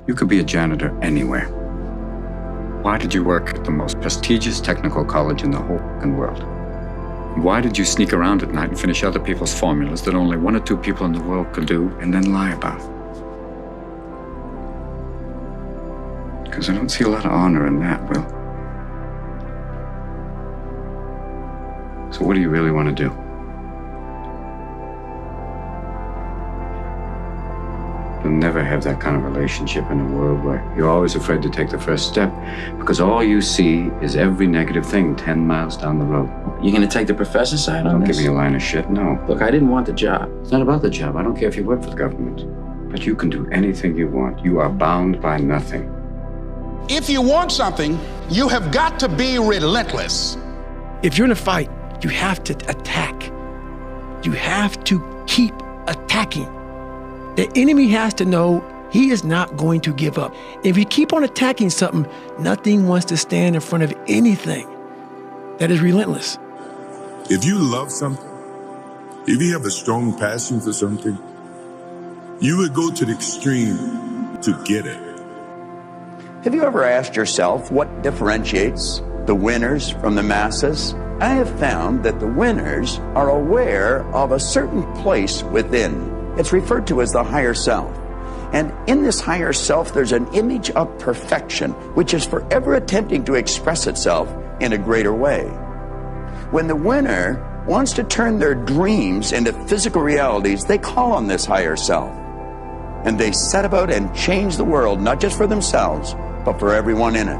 You could be a janitor anywhere. Why did you work at the most prestigious technical college in the whole fucking world? Why did you sneak around at night and finish other people's formulas that only 1 or 2 people in the world could do and then lie about? Because I don't see a lot of honor in that, Will. So what do you really want to do? You'll never have that kind of relationship in a world where you're always afraid to take the first step because all you see is every negative thing 10 miles down the road. You gonna take the professor's side on this? Don't give me a line of shit, no. Look, I didn't want the job. It's not about the job. I don't care if you work for the government. But you can do anything you want. You are bound by nothing. If you want something, you have got to be relentless. If you're in a fight, you have to attack. You have to keep attacking. The enemy has to know he is not going to give up. If you keep on attacking something, nothing wants to stand in front of anything that is relentless. If you love something, if you have a strong passion for something, you would go to the extreme to get it. Have you ever asked yourself what differentiates the winners from the masses? I have found that the winners are aware of a certain place within. It's referred to as the higher self. And in this higher self, there's an image of perfection, which is forever attempting to express itself in a greater way. When the winner wants to turn their dreams into physical realities, they call on this higher self. And they set about and change the world, not just for themselves, but for everyone in it.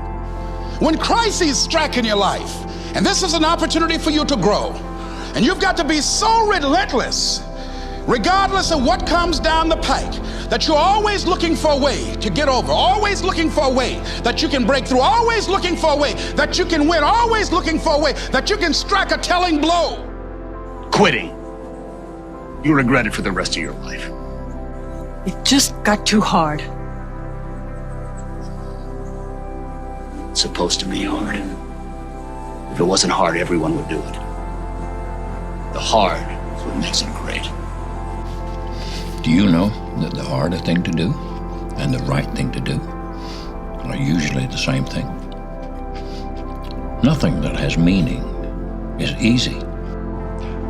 When crises strike in your life, and this is an opportunity for you to grow, and you've got to be so relentless, regardless of what comes down the pike, that you're always looking for a way to get over, always looking for a way that you can break through, always looking for a way that you can win, always looking for a way that you can strike a telling blow. Quitting. You regret it for the rest of your life. It just got too hard. It's supposed to be hard. If it wasn't hard, everyone would do it. The hard is what makes it great. Do you know that the harder thing to do and the right thing to do are usually the same thing? Nothing that has meaning is easy.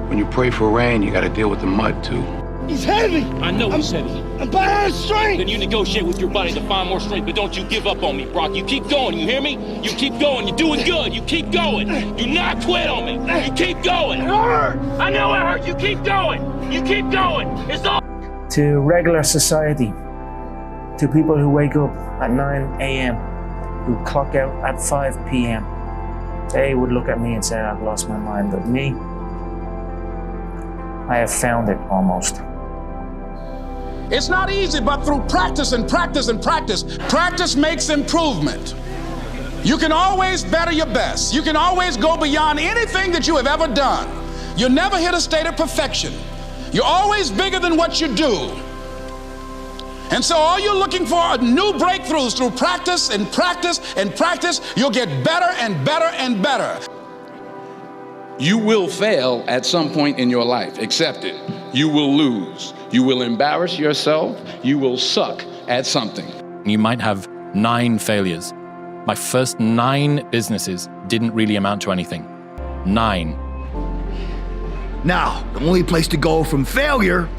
When you pray for rain, you gotta deal with the mud too. He's heavy! I know he's heavy. I'm behind strength! Then you negotiate with your body to find more strength, but don't you give up on me, Brock. You keep going, you hear me? You keep going, you're doing good, you keep going. Do not quit on me. You keep going. It hurt! I know it hurt, you keep going. You keep going. It's all... To regular society, to people who wake up at 9 a.m., who clock out at 5 p.m., they would look at me and say, I've lost my mind. But me, I have found it almost. It's not easy, but through practice and practice and practice, practice makes improvement. You can always better your best. You can always go beyond anything that you have ever done. You'll never hit a state of perfection. You're always bigger than what you do. And so all you're looking for are new breakthroughs through practice and practice and practice. You'll get better and better and better. You will fail at some point in your life. Accept it. You will lose. You will embarrass yourself. You will suck at something. You might have 9 failures. My first 9 businesses didn't really amount to anything. 9. Now, the only place to go from failure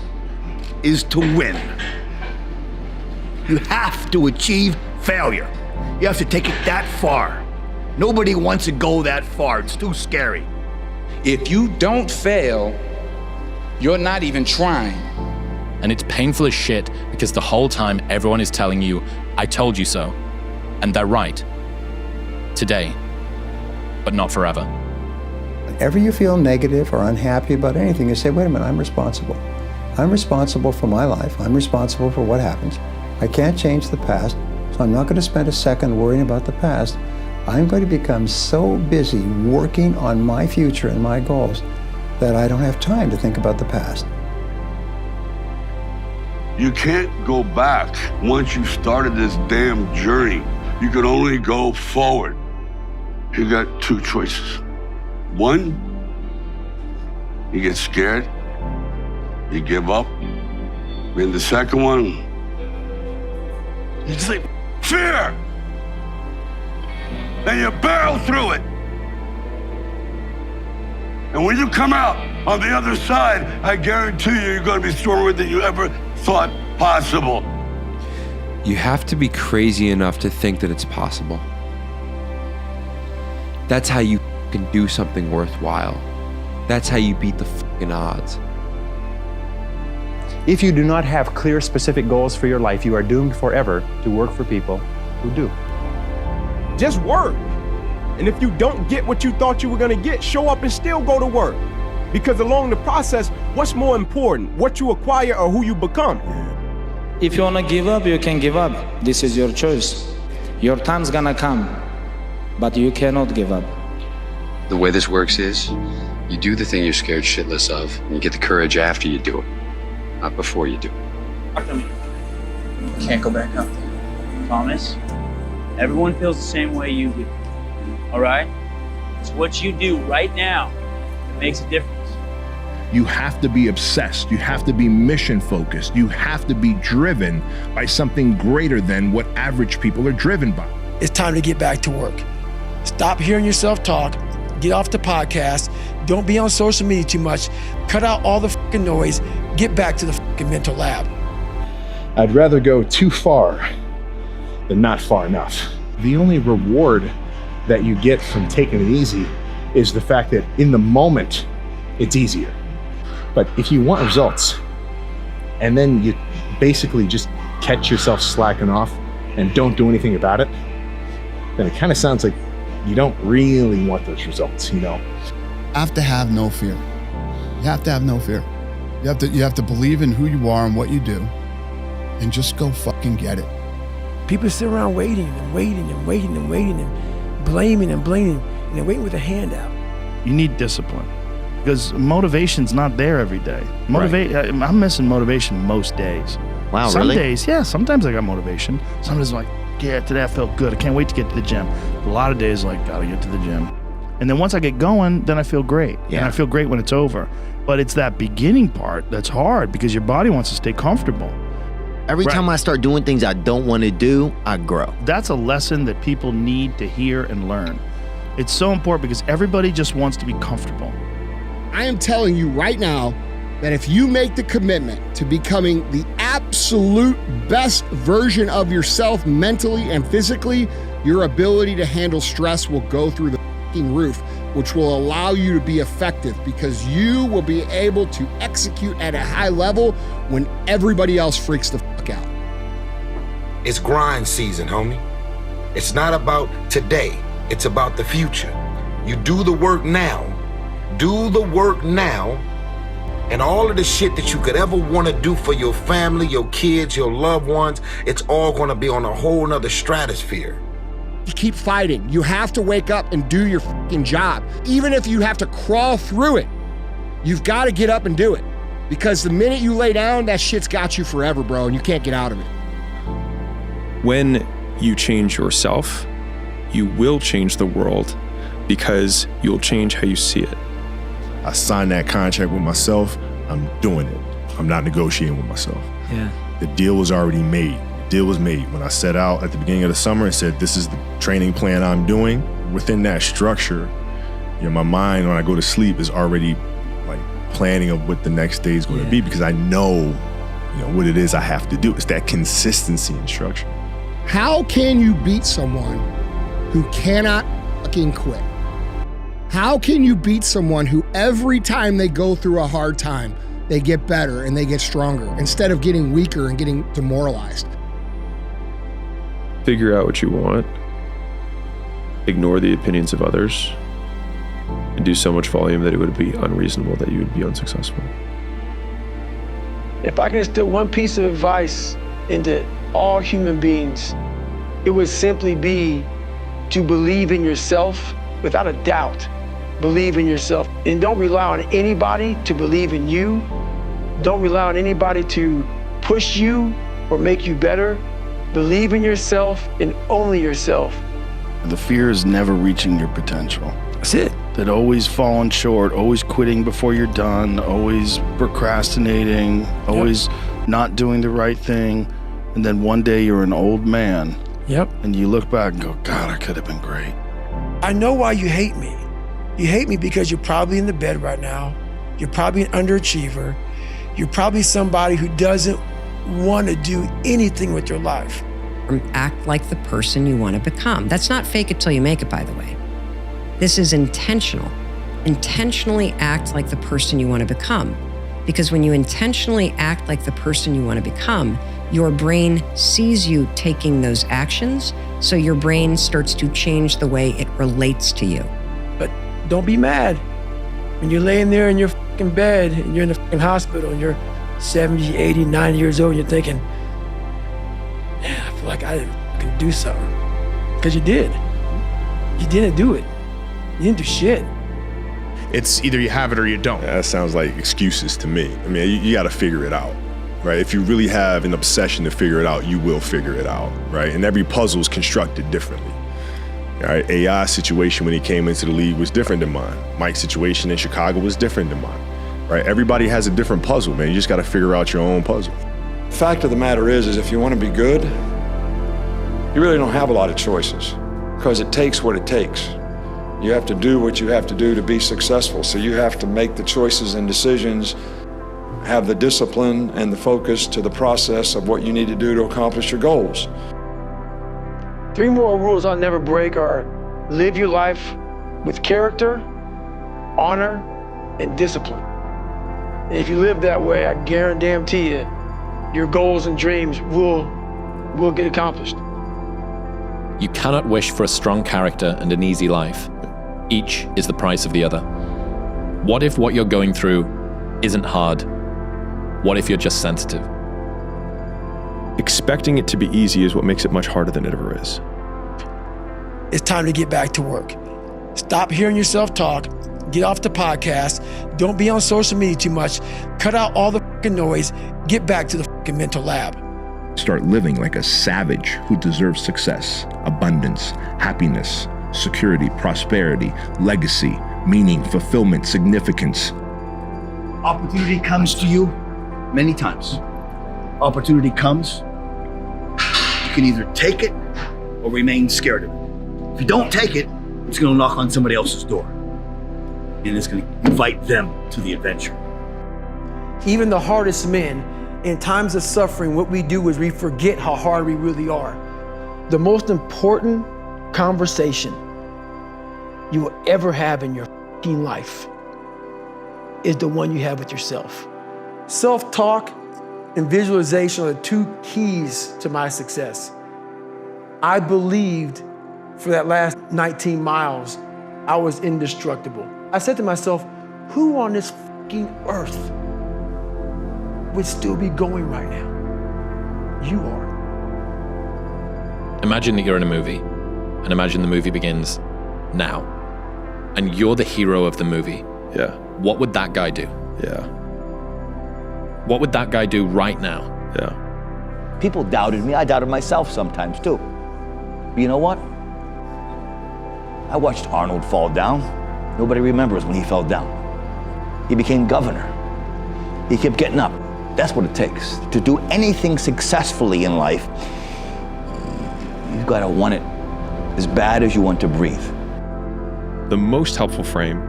is to win. You have to achieve failure. You have to take it that far. Nobody wants to go that far. It's too scary. If you don't fail, you're not even trying. And it's painful as shit because the whole time everyone is telling you, I told you so. And they're right. Today, but not forever. Whenever you feel negative or unhappy about anything, you say, wait a minute, I'm responsible. I'm responsible for my life. I'm responsible for what happens. I can't change the past, so I'm not going to spend a second worrying about the past. I'm going to become so busy working on my future and my goals that I don't have time to think about the past. You can't go back once you started this damn journey. You can only go forward. You got 2 choices. One, you get scared, you give up. And the second one, You just say, fear! And you barrel through it. And when you come out on the other side, I guarantee you're going to be stronger than you ever thought possible. You have to be crazy enough to think that it's possible. That's how you can do something worthwhile. That's how you beat the fucking odds. If you do not have clear, specific goals for your life, you are doomed forever to work for people who do. Just work. And if you don't get what you thought you were gonna get, show up and still go to work. Because along the process, what's more important, what you acquire or who you become? If you wanna give up, you can give up. This is your choice. Your time's gonna come, but you cannot give up. The way this works is, you do the thing you're scared shitless of, and you get the courage after you do it, not before you do it. Can't go back up there. Thomas, everyone feels the same way you do. All right? It's what you do right now that makes a difference. You have to be obsessed. You have to be mission focused. You have to be driven by something greater than what average people are driven by. It's time to get back to work. Stop hearing yourself talk. Get off the podcast. Don't be on social media too much. Cut out all the fucking noise. Get back to the fucking mental lab. I'd rather go too far than not far enough. The only reward that you get from taking it easy is the fact that in the moment, it's easier. But if you want results, and then you basically just catch yourself slacking off and don't do anything about it, then it kind of sounds like you don't really want those results, you know? Have to have no fear. You have to have no fear. You have to believe in who you are and what you do, and just go fucking get it. People sit around waiting and waiting and waiting and waiting and blaming and blaming, and they're waiting with a hand out. You need discipline, because motivation's not there every day. I'm missing motivation most days. Wow, Some really? days, yeah, sometimes I got motivation. Sometimes I'm like, yeah, today I felt good. I can't wait to get to the gym. A lot of days like, gotta get to the gym. And then once I get going, then I feel great. Yeah. And I feel great when it's over. But it's that beginning part that's hard because your body wants to stay comfortable. Every time I start doing things I don't want to do, I grow. That's a lesson that people need to hear and learn. It's so important because everybody just wants to be comfortable. I am telling you right now that if you make the commitment to becoming the absolute best version of yourself mentally and physically, your ability to handle stress will go through the fucking roof, which will allow you to be effective because you will be able to execute at a high level when everybody else freaks the fuck out. It's grind season, homie. It's not about today. It's about the future. You do the work now. Do the work now, and all of the shit that you could ever want to do for your family, your kids, your loved ones, it's all going to be on a whole nother stratosphere. You keep fighting. You have to wake up and do your fucking job. Even if you have to crawl through it, you've got to get up and do it. Because the minute you lay down, that shit's got you forever, bro, and you can't get out of it. When you change yourself, you will change the world because you'll change how you see it. I signed that contract with myself. I'm doing it. I'm not negotiating with myself. Yeah. The deal was already made. The deal was made. When I set out at the beginning of the summer and said, this is the training plan I'm doing, within that structure, you know, my mind when I go to sleep is already like planning of what the next day is going to be because I know, you know, what it is I have to do. It's that consistency and structure. How can you beat someone who cannot fucking quit? How can you beat someone who every time they go through a hard time, they get better and they get stronger instead of getting weaker and getting demoralized? Figure out what you want, ignore the opinions of others, and do so much volume that it would be unreasonable that you would be unsuccessful. If I can instill one piece of advice into all human beings, it would simply be to believe in yourself without a doubt. Believe in yourself and don't rely on anybody to believe in you. Don't rely on anybody to push you or make you better. Believe in yourself and only yourself. The fear is never reaching your potential. That's it. That always falling short, always quitting before you're done, always procrastinating, always not doing the right thing. And then one day you're an old man. Yep. And you look back and go, God, I could have been great. I know why you hate me. You hate me because you're probably in the bed right now. You're probably an underachiever. You're probably somebody who doesn't want to do anything with your life. Act like the person you want to become. That's not fake it till you make it, by the way. This is intentional. Intentionally act like the person you want to become. Because when you intentionally act like the person you want to become, your brain sees you taking those actions, so your brain starts to change the way it relates to you. But don't be mad. When you're laying there in your fucking bed and you're in the fucking hospital and you're 70, 80, 90 years old and you're thinking, man, I feel like I didn't fucking do something. Because you did. You didn't do it. You didn't do shit. It's either you have it or you don't. That sounds like excuses to me. I mean, you got to figure it out, right? If you really have an obsession to figure it out, you will figure it out, right? And every puzzle is constructed differently. All right, AI's situation when he came into the league was different than mine. Mike's situation in Chicago was different than mine, right? Everybody has a different puzzle, man. You just got to figure out your own puzzle. The fact of the matter is if you want to be good, you really don't have a lot of choices because it takes what it takes. You have to do what you have to do to be successful. So you have to make the choices and decisions, have the discipline and the focus to the process of what you need to do to accomplish your goals. 3 moral rules I'll never break are live your life with character, honor, and discipline. And if you live that way, I guarantee you, your goals and dreams will get accomplished. You cannot wish for a strong character and an easy life. Each is the price of the other. What if what you're going through isn't hard? What if you're just sensitive? Expecting it to be easy is what makes it much harder than it ever is. It's time to get back to work. Stop hearing yourself talk. Get off the podcast. Don't be on social media too much. Cut out all the fucking noise. Get back to the fucking mental lab. Start living like a savage who deserves success, abundance, happiness, security, prosperity, legacy, meaning, fulfillment, significance. Opportunity comes to you many times. Opportunity comes, you can either take it or remain scared of it. If you don't take it, it's gonna knock on somebody else's door. And it's gonna invite them to the adventure. Even the hardest men, in times of suffering, what we do is we forget how hard we really are. The most important conversation you will ever have in your fucking life is the one you have with yourself. Self-talk and visualization are the 2 keys to my success. I believed for that last 19 miles, I was indestructible. I said to myself, who on this fucking earth would still be going right now? You are. Imagine that you're in a movie, and imagine the movie begins now, and you're the hero of the movie. Yeah. What would that guy do? Yeah. What would that guy do right now? Yeah. People doubted me. I doubted myself sometimes too. But you know what? I watched Arnold fall down. Nobody remembers when he fell down. He became governor. He kept getting up. That's what it takes. To do anything successfully in life, you've got to want it as bad as you want to breathe. The most helpful frame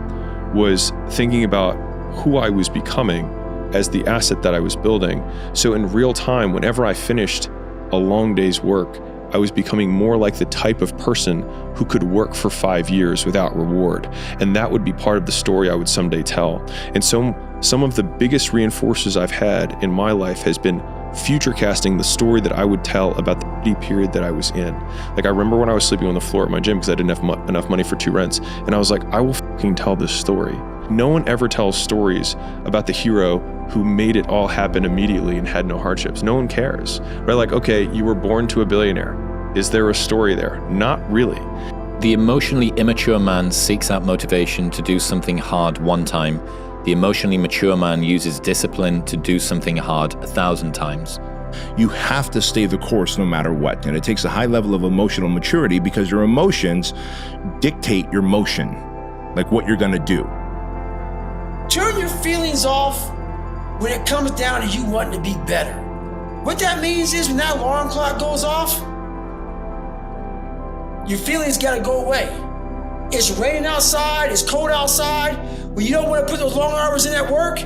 was thinking about who I was becoming as the asset that I was building. So in real time, whenever I finished a long day's work, I was becoming more like the type of person who could work for 5 years without reward. And that would be part of the story I would someday tell. And so some of the biggest reinforcers I've had in my life has been future casting the story that I would tell about the shitty period that I was in. Like I remember when I was sleeping on the floor at my gym because I didn't have enough money for 2 rents. And I was like, I will fucking tell this story. No one ever tells stories about the hero who made it all happen immediately and had no hardships. No one cares, right? Like, okay, you were born to a billionaire. Is there a story there? Not really. The emotionally immature man seeks out motivation to do something hard one time. The emotionally mature man uses discipline to do something hard 1,000 times. You have to stay the course no matter what. And it takes a high level of emotional maturity because your emotions dictate your motion, like what you're gonna do. Turn your feelings off when it comes down to you wanting to be better. What that means is when that alarm clock goes off, your feelings gotta go away. It's raining outside, it's cold outside, when you don't wanna put those long hours in at work,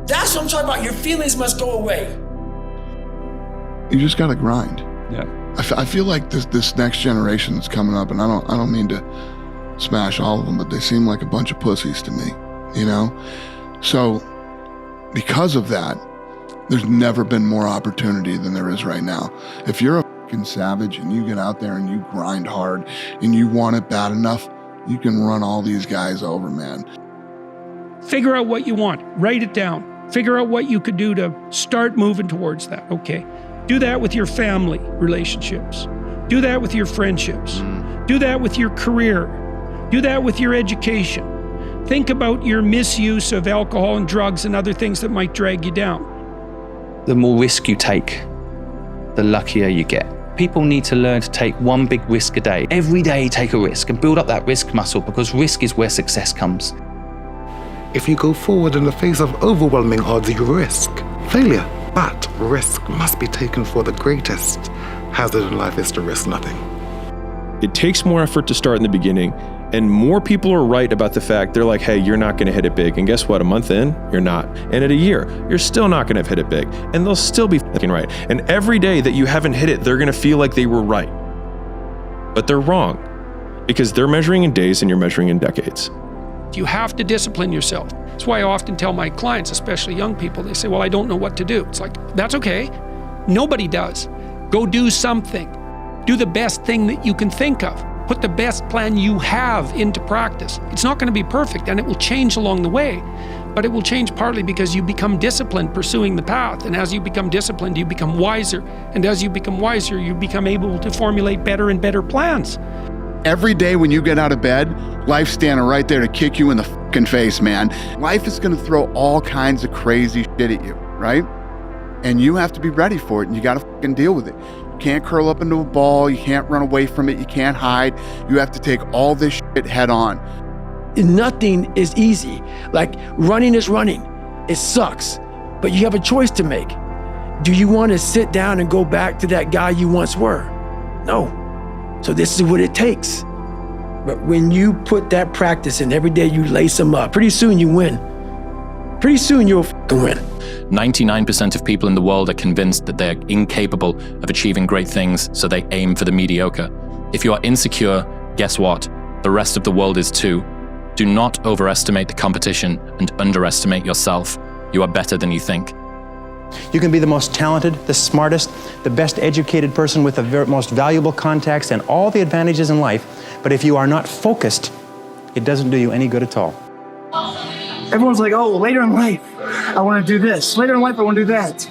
that's what I'm talking about. Your feelings must go away. You just gotta grind. Yeah. I feel like this next generation that's coming up, and I don't mean to smash all of them, but they seem like a bunch of pussies to me, you know? So because of that, there's never been more opportunity than there is right now. If you're a fucking savage and you get out there and you grind hard and you want it bad enough, you can run all these guys over, man. Figure out what you want, write it down. Figure out what you could do to start moving towards that, okay? Do that with your family relationships. Do that with your friendships. Do that with your career. Do that with your education. Think about your misuse of alcohol and drugs and other things that might drag you down. The more risk you take, the luckier you get. People need to learn to take one big risk a day. Every day take a risk and build up that risk muscle, because risk is where success comes. If you go forward in the face of overwhelming odds, you risk failure. But risk must be taken, for the greatest hazard in life is to risk nothing. It takes more effort to start in the beginning, and more people are right about the fact they're like, hey, you're not going to hit it big. And guess what? A month in, you're not. And at a year, you're still not going to have hit it big. And they'll still be fucking right. And every day that you haven't hit it, they're going to feel like they were right. But they're wrong, because they're measuring in days and you're measuring in decades. You have to discipline yourself. That's why I often tell my clients, especially young people, they say, well, I don't know what to do. It's like, that's okay. Nobody does. Go do something. Do the best thing that you can think of. Put the best plan you have into practice. It's not going to be perfect, and it will change along the way, but it will change partly because you become disciplined pursuing the path. And as you become disciplined, you become wiser. And as you become wiser, you become able to formulate better and better plans. Every day when you get out of bed, life's standing right there to kick you in the fucking face, man. Life is gonna throw all kinds of crazy shit at you, right? And you have to be ready for it, and you gotta fucking deal with it. You can't curl up into a ball, you can't run away from it, you can't hide. You have to take all this shit head on. Nothing is easy. Like, running is running. It sucks, but you have a choice to make. Do you wanna sit down and go back to that guy you once were? No. So this is what it takes. But when you put that practice in, every day you lace them up, pretty soon you win. Pretty soon you'll fucking win. 99% of people in the world are convinced that they're incapable of achieving great things, so they aim for the mediocre. If you are insecure, guess what? The rest of the world is too. Do not overestimate the competition and underestimate yourself. You are better than you think. You can be the most talented, the smartest, the best educated person with the most valuable contacts and all the advantages in life, but if you are not focused, it doesn't do you any good at all. Everyone's like, oh, later in life, I want to do this. Later in life, I want to do that.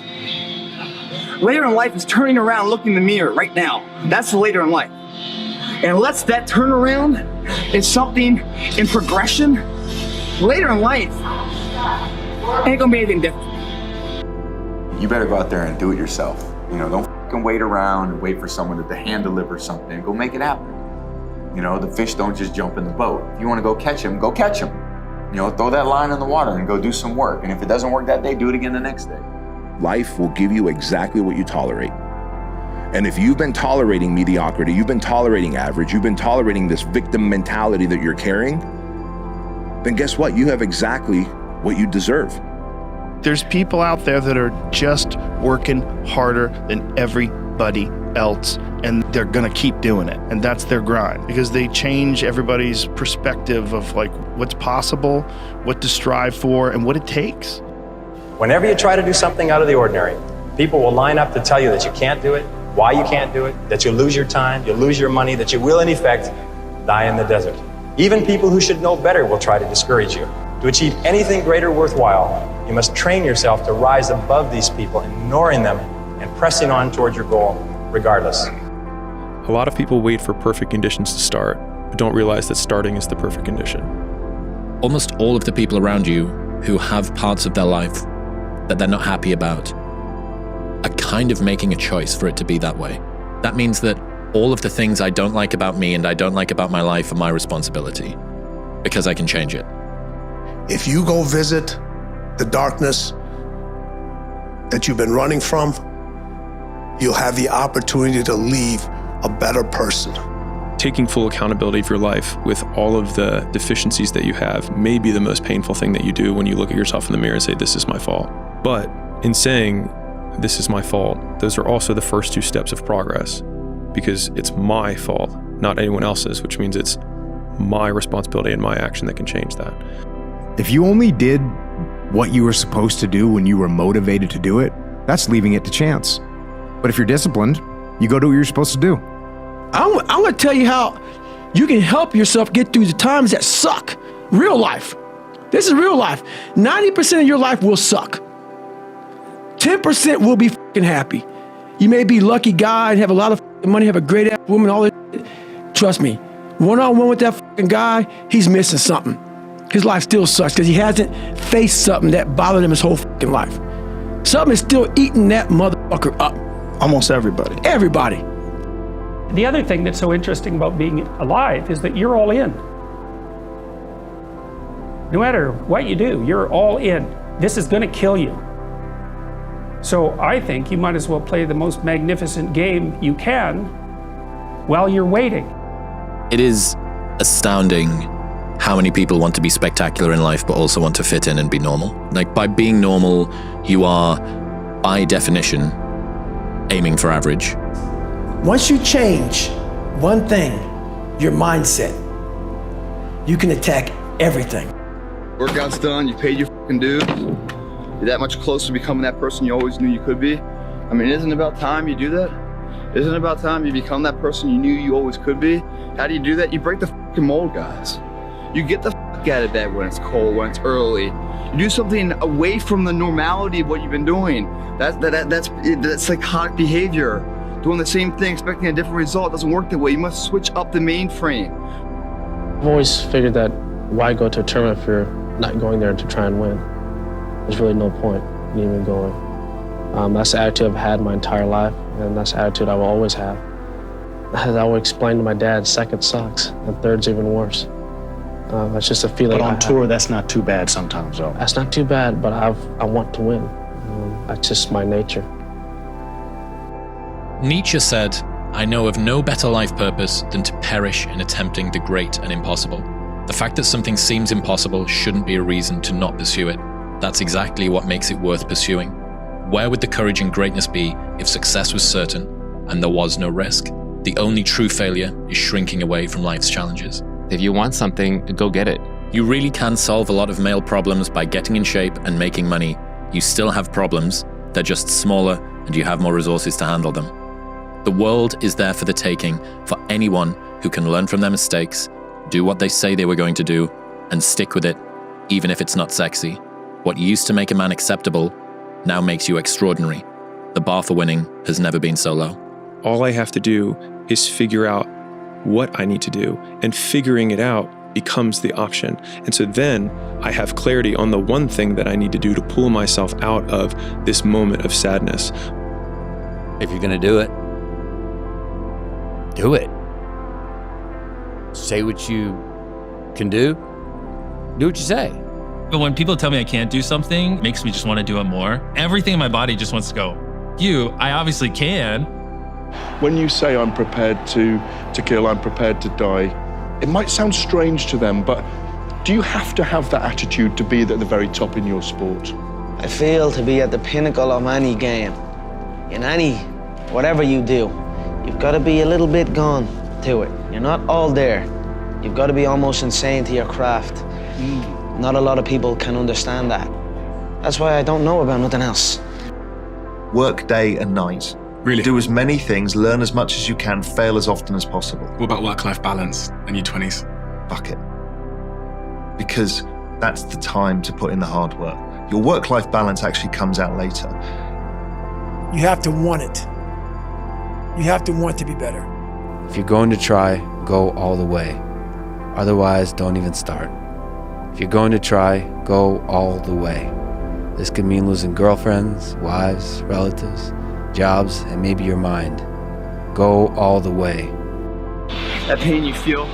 Later in life is turning around, looking in the mirror right now. That's later in life. And unless that turnaround is something in progression, later in life ain't gonna be anything different. You better go out there and do it yourself. You know, don't fucking wait around and wait for someone to hand deliver something. Go make it happen. You know, the fish don't just jump in the boat. If you want to go catch them, go catch them. You know, throw that line in the water and go do some work. And if it doesn't work that day, do it again the next day. Life will give you exactly what you tolerate. And if you've been tolerating mediocrity, you've been tolerating average, you've been tolerating this victim mentality that you're carrying, then guess what? You have exactly what you deserve. There's people out there that are just working harder than everybody else, and they're gonna keep doing it. And that's their grind, because they change everybody's perspective of like what's possible, what to strive for, and what it takes. Whenever you try to do something out of the ordinary, people will line up to tell you that you can't do it, why you can't do it, that you'll lose your time, you'll lose your money, that you will in effect die in the desert. Even people who should know better will try to discourage you. To achieve anything greater worthwhile, you must train yourself to rise above these people, ignoring them and pressing on towards your goal regardless. A lot of people wait for perfect conditions to start, but don't realize that starting is the perfect condition. Almost all of the people around you who have parts of their life that they're not happy about are kind of making a choice for it to be that way. That means that all of the things I don't like about me and I don't like about my life are my responsibility, because I can change it. If you go visit the darkness that you've been running from, you'll have the opportunity to leave a better person. Taking full accountability for your life with all of the deficiencies that you have may be the most painful thing that you do when you look at yourself in the mirror and say, this is my fault. But in saying, this is my fault, those are also the first 2 steps of progress, because it's my fault, not anyone else's, which means it's my responsibility and my action that can change that. If you only did what you were supposed to do when you were motivated to do it, that's leaving it to chance. But if you're disciplined, you go do what you're supposed to do. I'm gonna tell you how you can help yourself get through the times that suck. Real life. This is real life. 90% of your life will suck. 10% will be fucking happy. You may be a lucky guy and have a lot of money, have a great ass woman, all that. Trust me, one-on-one with that fucking guy, he's missing something. His life still sucks because he hasn't faced something that bothered him his whole fucking life. Something is still eating that motherfucker up. Almost everybody. Everybody. The other thing that's so interesting about being alive is that you're all in. No matter what you do, you're all in. This is gonna kill you. So I think you might as well play the most magnificent game you can while you're waiting. It is astounding how many people want to be spectacular in life but also want to fit in and be normal. Like, by being normal, you are, by definition, aiming for average. Once you change one thing, your mindset, you can attack everything. Workout's done, you paid your fucking dues. You're that much closer to becoming that person you always knew you could be. I mean, isn't it about time you do that? Isn't it about time you become that person you knew you always could be? How do you do that? You break the fucking mold, guys. You get the fuck out of bed when it's cold, when it's early. You do something away from the normality of what you've been doing. That's psychotic behavior. Doing the same thing, expecting a different result, doesn't work that way. You must switch up the mainframe. I've always figured that why go to a tournament if you're not going there to try and win? There's really no point in even going. That's the attitude I've had my entire life, and that's the attitude I will always have. As I would explain to my dad, second sucks, and third's even worse. That's just a feeling. But on tour, that's not too bad sometimes, though. That's not too bad, but I want to win. That's just my nature. Nietzsche said, "I know of no better life purpose than to perish in attempting the great and impossible." The fact that something seems impossible shouldn't be a reason to not pursue it. That's exactly what makes it worth pursuing. Where would the courage and greatness be if success was certain and there was no risk? The only true failure is shrinking away from life's challenges. If you want something, go get it. You really can solve a lot of male problems by getting in shape and making money. You still have problems, they're just smaller and you have more resources to handle them. The world is there for the taking for anyone who can learn from their mistakes, do what they say they were going to do, and stick with it, even if it's not sexy. What used to make a man acceptable now makes you extraordinary. The bar for winning has never been so low. All I have to do is figure out what I need to do, and figuring it out becomes the option. And so then I have clarity on the one thing that I need to do to pull myself out of this moment of sadness. If you're gonna do it, do it. Say what you can do what you say. But when people tell me I can't do something, it makes me just want to do it more. Everything in my body just wants to go, I obviously can. When you say I'm prepared to kill, I'm prepared to die, it might sound strange to them, but do you have to have that attitude to be at the very top in your sport? I feel to be at the pinnacle of any game, in whatever you do, you've got to be a little bit gone to it. You're not all there. You've got to be almost insane to your craft. Not a lot of people can understand that. That's why I don't know about nothing else. Work day and night. Really? Do as many things, learn as much as you can, fail as often as possible. What about work-life balance in your 20s? Fuck it. Because that's the time to put in the hard work. Your work-life balance actually comes out later. You have to want it. You have to want to be better. If you're going to try, go all the way. Otherwise, don't even start. If you're going to try, go all the way. This could mean losing girlfriends, wives, relatives, jobs, and maybe your mind. Go all the way. That pain you feel,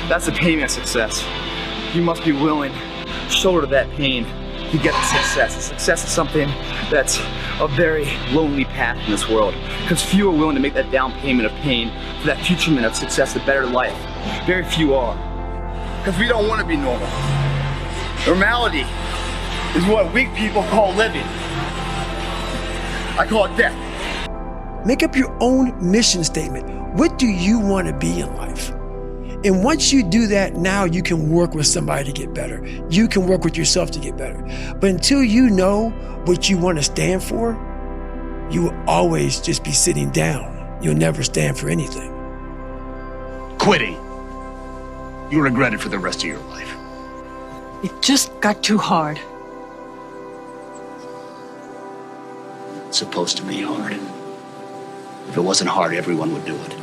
that's the pain of success. You must be willing to shoulder that pain to get to success. Success is something that's a very lonely path in this world, because few are willing to make that down payment of pain for that futurement of success, a better life. Very few are, because we don't want to be normal. Normality is what weak people call living. I call it death. Make up your own mission statement. What do you want to be in life? And once you do that, now you can work with somebody to get better. You can work with yourself to get better. But until you know what you want to stand for, you will always just be sitting down. You'll never stand for anything. Quitting. You'll regret it for the rest of your life. It just got too hard. It's supposed to be hard. If it wasn't hard, everyone would do it.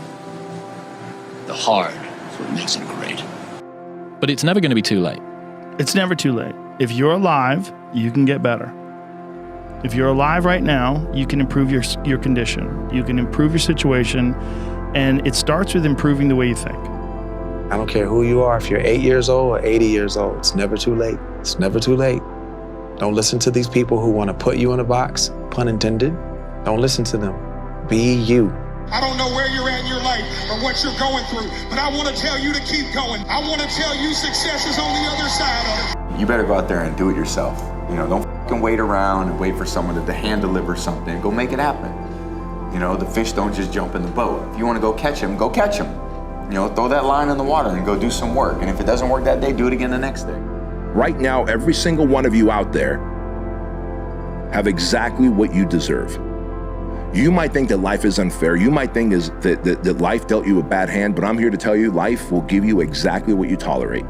The hard is what makes it great. But it's never going to be too late. It's never too late. If you're alive, you can get better. If you're alive right now, you can improve your condition. You can improve your situation, and it starts with improving the way you think. I don't care who you are, if you're 8 years old or 80 years old, it's never too late. It's never too late. Don't listen to these people who want to put you in a box, pun intended. Don't listen to them. Be you. I don't know where you're at in your life or what you're going through, but I want to tell you to keep going. I want to tell you success is on the other side of it. You better go out there and do it yourself. You know, don't fucking wait around and wait for someone to hand deliver something. Go make it happen. You know, the fish don't just jump in the boat. If you want to go catch them, go catch them. You know, throw that line in the water and go do some work. And if it doesn't work that day, do it again the next day. Right now, every single one of you out there have exactly what you deserve. You might think that life is unfair. You might think that life dealt you a bad hand, but I'm here to tell you life will give you exactly what you tolerate.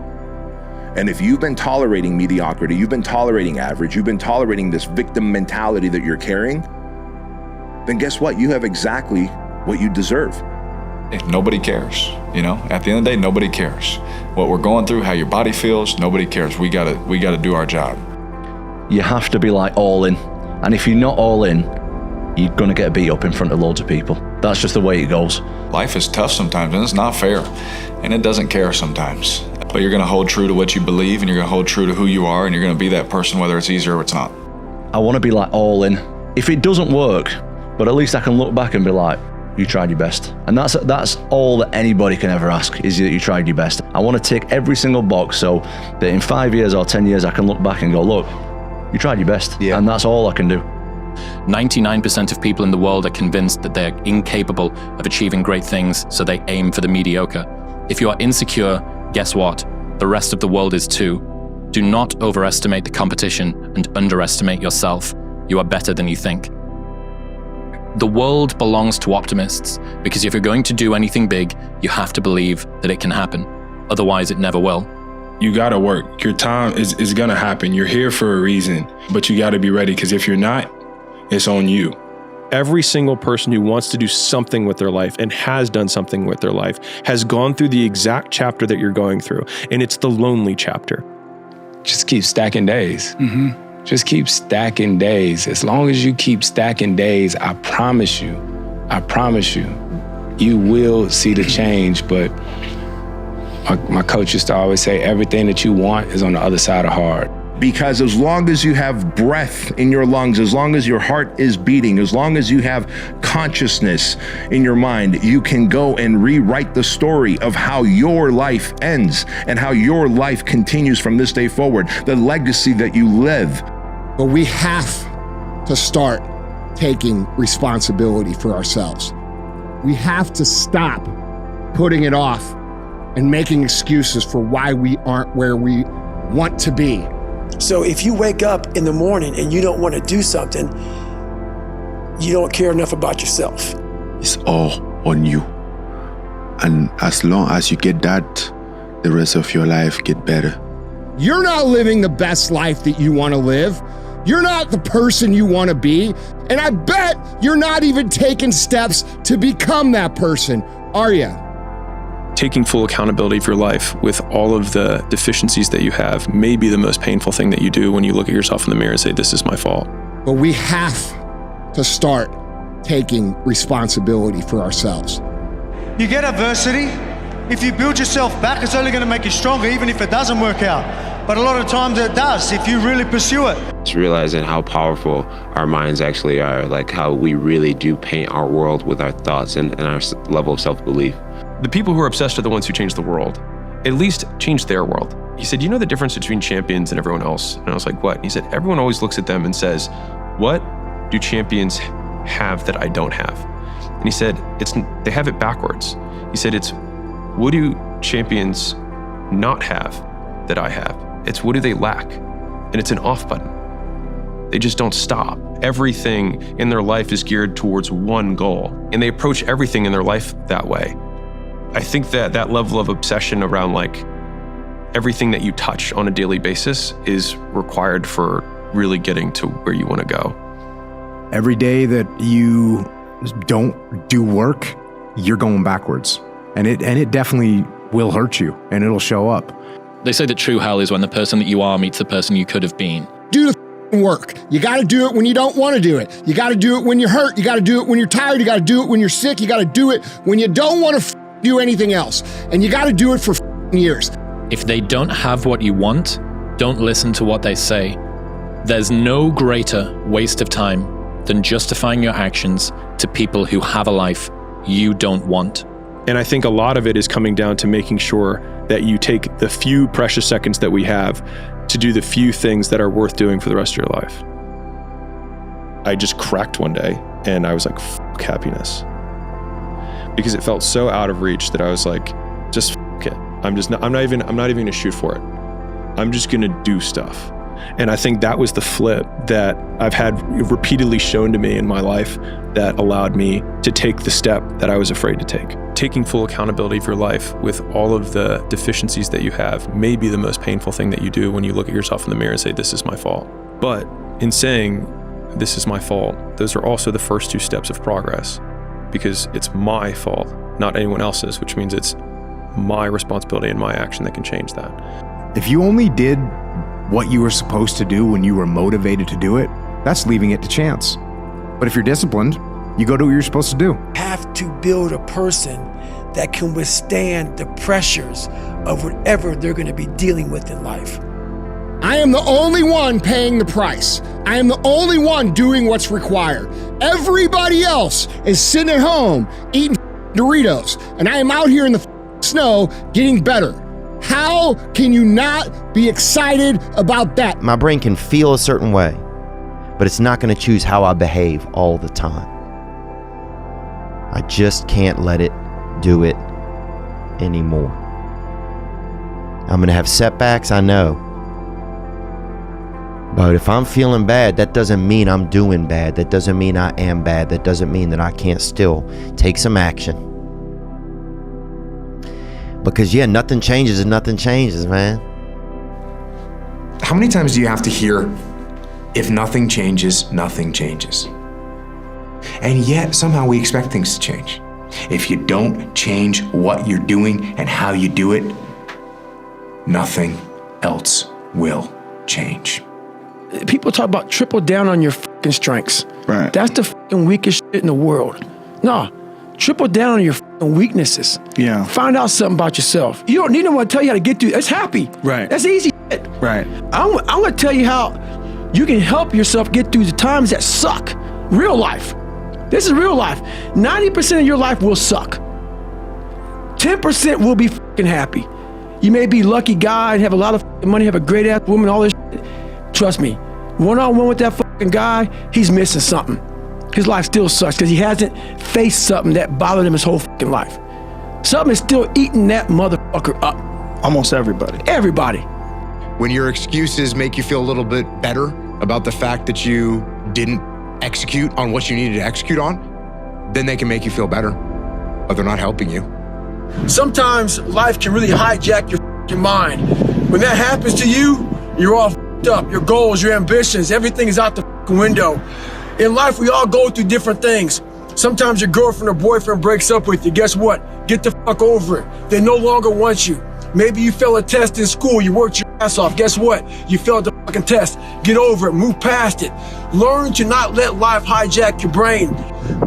And if you've been tolerating mediocrity, you've been tolerating average, you've been tolerating this victim mentality that you're carrying, then guess what? You have exactly what you deserve. Nobody cares, you know? At the end of the day, nobody cares. What we're going through, how your body feels, nobody cares. We gotta do our job. You have to be like all in. And if you're not all in, you're gonna get beat up in front of loads of people. That's just the way it goes. Life is tough sometimes, and it's not fair. And it doesn't care sometimes. But you're gonna hold true to what you believe, and you're gonna hold true to who you are, and you're gonna be that person whether it's easy or it's not. I wanna be like all in. If it doesn't work, but at least I can look back and be like, you tried your best. And that's all that anybody can ever ask, is that you tried your best. I wanna tick every single box so that in 5 years or 10 years, I can look back and go, look, you tried your best. Yeah. And that's all I can do. 99% of people in the world are convinced that they're incapable of achieving great things, so they aim for the mediocre. If you are insecure, guess what? The rest of the world is too. Do not overestimate the competition and underestimate yourself. You are better than you think. The world belongs to optimists, because if you're going to do anything big, you have to believe that it can happen. Otherwise, it never will. You gotta work. Your time is gonna happen. You're here for a reason, but you gotta be ready, because if you're not, it's on you. Every single person who wants to do something with their life and has done something with their life has gone through the exact chapter that you're going through, and it's the lonely chapter. Just keep stacking days. Just keep stacking days. As long as you keep stacking days, I promise you, you will see the change. But my coach used to always say, everything that you want is on the other side of hard. Because as long as you have breath in your lungs, as long as your heart is beating, as long as you have consciousness in your mind, you can go and rewrite the story of how your life ends and how your life continues from this day forward, the legacy that you live. But we have to start taking responsibility for ourselves. We have to stop putting it off and making excuses for why we aren't where we want to be. So if you wake up in the morning and you don't want to do something, you don't care enough about yourself. It's all on you. And as long as you get that, the rest of your life get better. You're not living the best life that you want to live. You're not the person you want to be. And I bet you're not even taking steps to become that person, are you? Taking full accountability for your life with all of the deficiencies that you have may be the most painful thing that you do when you look at yourself in the mirror and say, this is my fault. But we have to start taking responsibility for ourselves. You get adversity. If you build yourself back, it's only going to make you stronger, even if it doesn't work out. but a lot of times it does if you really pursue it. It's realizing how powerful our minds actually are, like how we really do paint our world with our thoughts and our level of self-belief. The people who are obsessed are the ones who change the world, at least change their world. He said, you know the difference between champions and everyone else? And I was like, what? And he said, everyone always looks at them and says, what do champions have that I don't have? And he said, they have it backwards. He said, it's what do champions not have that I have? It's what do they lack? And it's an off button. They just don't stop. Everything in their life is geared towards one goal, and they approach everything in their life that way. I think that level of obsession around like everything that you touch on a daily basis is required for really getting to where you want to go. Every day that you don't do work, you're going backwards. And it definitely will hurt you, and it'll show up. They say that true hell is when the person that you are meets the person you could have been. Do the work. You got to do it when you don't want to do it. You got to do it when you're hurt. You got to do it when you're tired. You got to do it when you're sick. You got to do it when you don't want to do anything else. And you got to do it for years. If they don't have what you want, don't listen to what they say. There's no greater waste of time than justifying your actions to people who have a life you don't want. And I think a lot of it is coming down to making sure that you take the few precious seconds that we have to do the few things that are worth doing for the rest of your life. I just cracked one day and I was like, fuck happiness. Because it felt so out of reach that I was like, just fuck it. I'm not even gonna shoot for it. I'm just gonna do stuff. And I think that was the flip that I've had repeatedly shown to me in my life that allowed me to take the step that I was afraid to take. Taking full accountability for your life with all of the deficiencies that you have may be the most painful thing that you do when you look at yourself in the mirror and say, this is my fault. But in saying, this is my fault, those are also the first two steps of progress, because it's my fault, not anyone else's, which means it's my responsibility and my action that can change that. If you only did what you were supposed to do when you were motivated to do it, that's leaving it to chance. But if you're disciplined, you go do what you're supposed to do. Have to build a person that can withstand the pressures of whatever they're going to be dealing with in life. I am the only one paying the price. I am the only one doing what's required. Everybody else is sitting at home eating Doritos, and I am out here in the snow getting better. How can you not be excited about that? My brain can feel a certain way, but it's not going to choose how I behave all the time. I just can't let it do it anymore. I'm going to have setbacks, I know. But if I'm feeling bad, that doesn't mean I'm doing bad. That doesn't mean I am bad. That doesn't mean that I can't still take some action. Because yeah, nothing changes and nothing changes, man. How many times do you have to hear, if nothing changes, nothing changes? And yet, somehow we expect things to change. If you don't change what you're doing and how you do it, nothing else will change. People talk about triple down on your fucking strengths. Right. That's the fucking weakest shit in the world. No, triple down on your fucking weaknesses. Yeah. Find out something about yourself. You don't need no one to tell you how to get through. It's happy. Right. That's easy shit. Right. I'm gonna tell you how you can help yourself get through the times that suck. Real life. This is real life. 90% of your life will suck. 10% will be fucking happy. You may be a lucky guy and have a lot of money, have a great ass woman, all this shit. Trust me, one-on-one with that fucking guy, he's missing something. His life still sucks because he hasn't faced something that bothered him his whole fucking life. Something is still eating that motherfucker up. Almost everybody. Everybody. When your excuses make you feel a little bit better about the fact that you didn't execute on what you needed to execute on, then they can make you feel better, but they're not helping you. Sometimes life can really hijack your fucking mind. When that happens to you, you're all fucked up. Your goals, your ambitions, everything is out the fucking window. In life, we all go through different things. Sometimes your girlfriend or boyfriend breaks up with you. Guess what? Get the fuck over it. They no longer want you. Maybe you failed a test in school. You worked your ass off. Guess what? You failed the fucking test. Get over it. Move past it. Learn to not let life hijack your brain.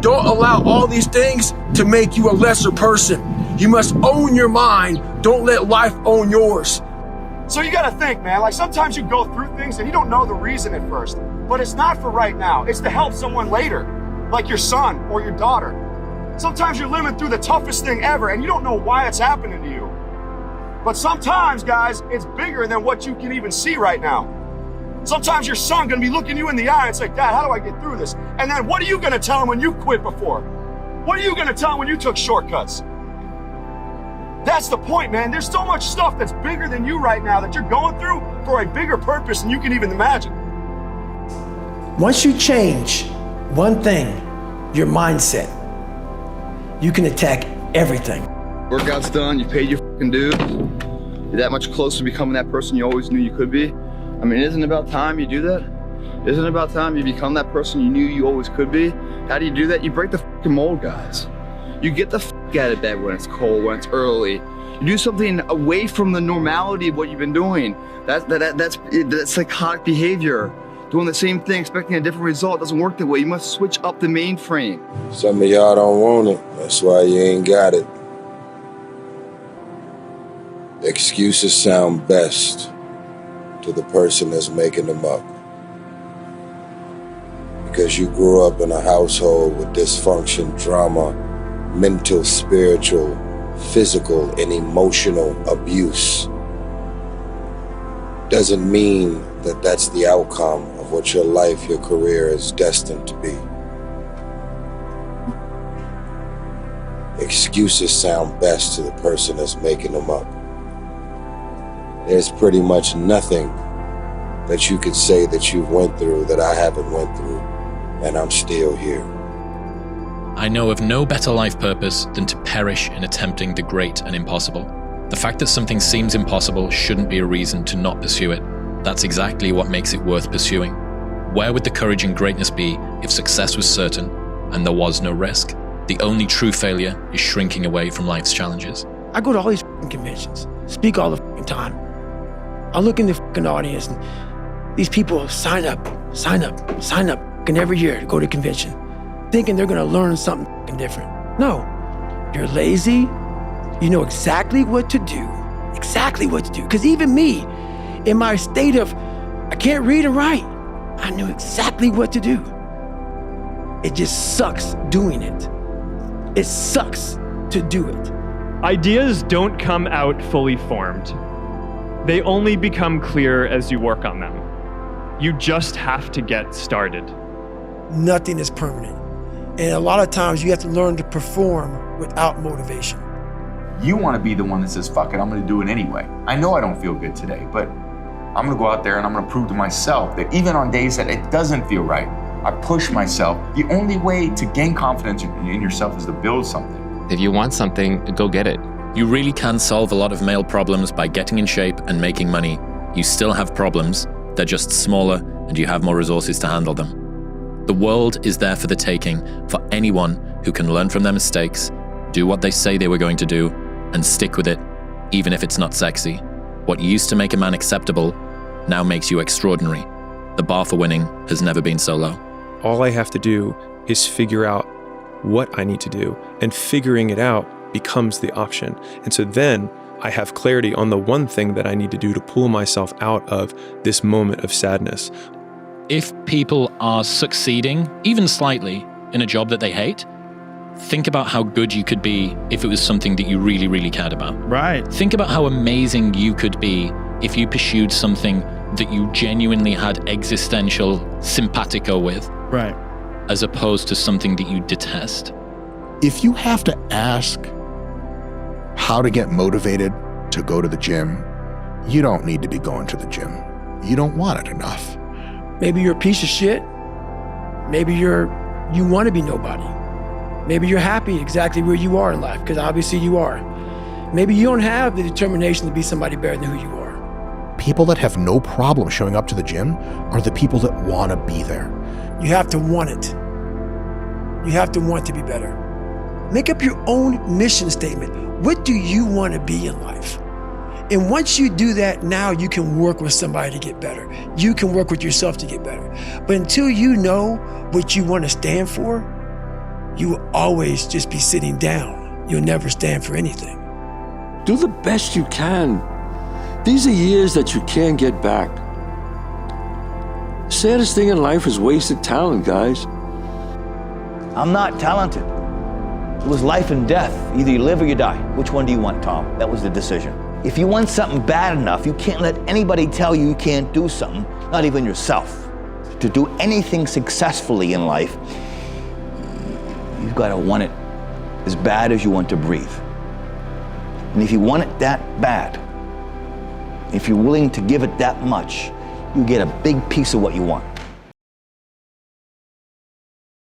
Don't allow all these things to make you a lesser person. You must own your mind. Don't let life own yours. So you gotta think, man, like sometimes you go through things and you don't know the reason at first, but it's not for right now. It's to help someone later, like your son or your daughter. Sometimes you're living through the toughest thing ever and you don't know why it's happening to you. But sometimes, guys, it's bigger than what you can even see right now. Sometimes your son gonna be looking you in the eye and say, Dad, how do I get through this? And then what are you gonna tell him when you quit before? What are you gonna tell him when you took shortcuts? That's the point, man. There's so much stuff that's bigger than you right now that you're going through for a bigger purpose than you can even imagine. Once you change one thing, your mindset, you can attack everything. Workout's done, you paid your fucking dues. You're that much closer to becoming that person you always knew you could be. I mean, isn't it about time you do that? Isn't it about time you become that person you knew you always could be? How do you do that? You break the fucking mold, guys. You get the fuck out of bed when it's cold, when it's early. You do something away from the normality of what you've been doing. That's psychotic behavior. Doing the same thing, expecting a different result doesn't work that way. You must switch up the mainframe. Some of y'all don't want it. That's why you ain't got it. Excuses sound best to the person that's making them up. Because you grew up in a household with dysfunction, drama, mental, spiritual, physical, and emotional abuse. Doesn't mean that that's the outcome of what your life, your career is destined to be. Excuses sound best to the person that's making them up. There's pretty much nothing that you could say that you went through that I haven't went through, and I'm still here. I know of no better life purpose than to perish in attempting the great and impossible. The fact that something seems impossible shouldn't be a reason to not pursue it. That's exactly what makes it worth pursuing. Where would the courage and greatness be if success was certain and there was no risk? The only true failure is shrinking away from life's challenges. I go to all these conventions, speak all the time. I look in the audience and these people sign up, and every year to go to a convention, thinking they're gonna learn something different. No, you're lazy, you know exactly what to do. Because even me, in my state of, I can't read and write, I knew exactly what to do. It just sucks doing it. It sucks to do it. Ideas don't come out fully formed. They only become clear as you work on them. You just have to get started. Nothing is permanent. And a lot of times you have to learn to perform without motivation. You want to be the one that says, fuck it, I'm going to do it anyway. I know I don't feel good today, but I'm going to go out there and I'm going to prove to myself that even on days that it doesn't feel right, I push myself. The only way to gain confidence in yourself is to build something. If you want something, go get it. You really can solve a lot of male problems by getting in shape and making money. You still have problems, they're just smaller and you have more resources to handle them. The world is there for the taking for anyone who can learn from their mistakes, do what they say they were going to do, and stick with it, even if it's not sexy. What used to make a man acceptable now makes you extraordinary. The bar for winning has never been so low. All I have to do is figure out what I need to do, and figuring it out becomes the option. And so then I have clarity on the one thing that I need to do to pull myself out of this moment of sadness. If people are succeeding, even slightly, in a job that they hate, think about how good you could be if it was something that you really, really cared about. Right. Think about how amazing you could be if you pursued something that you genuinely had existential simpatico with. Right. As opposed to something that you detest. If you have to ask how to get motivated to go to the gym, you don't need to be going to the gym. You don't want it enough. Maybe you're a piece of shit. Maybe you want to be nobody. Maybe you're happy exactly where you are in life, because obviously you are. Maybe you don't have the determination to be somebody better than who you are. People that have no problem showing up to the gym are the people that want to be there. You have to want it. You have to want to be better. Make up your own mission statement. What do you want to be in life? And once you do that, now you can work with somebody to get better. You can work with yourself to get better. But until you know what you want to stand for, you will always just be sitting down. You'll never stand for anything. Do the best you can. These are years that you can't get back. Saddest thing in life is wasted talent, guys. I'm not talented. It was life and death. Either you live or you die. Which one do you want, Tom? That was the decision. If you want something bad enough, you can't let anybody tell you you can't do something, not even yourself. To do anything successfully in life, you've got to want it as bad as you want to breathe. And if you want it that bad, if you're willing to give it that much, you get a big piece of what you want.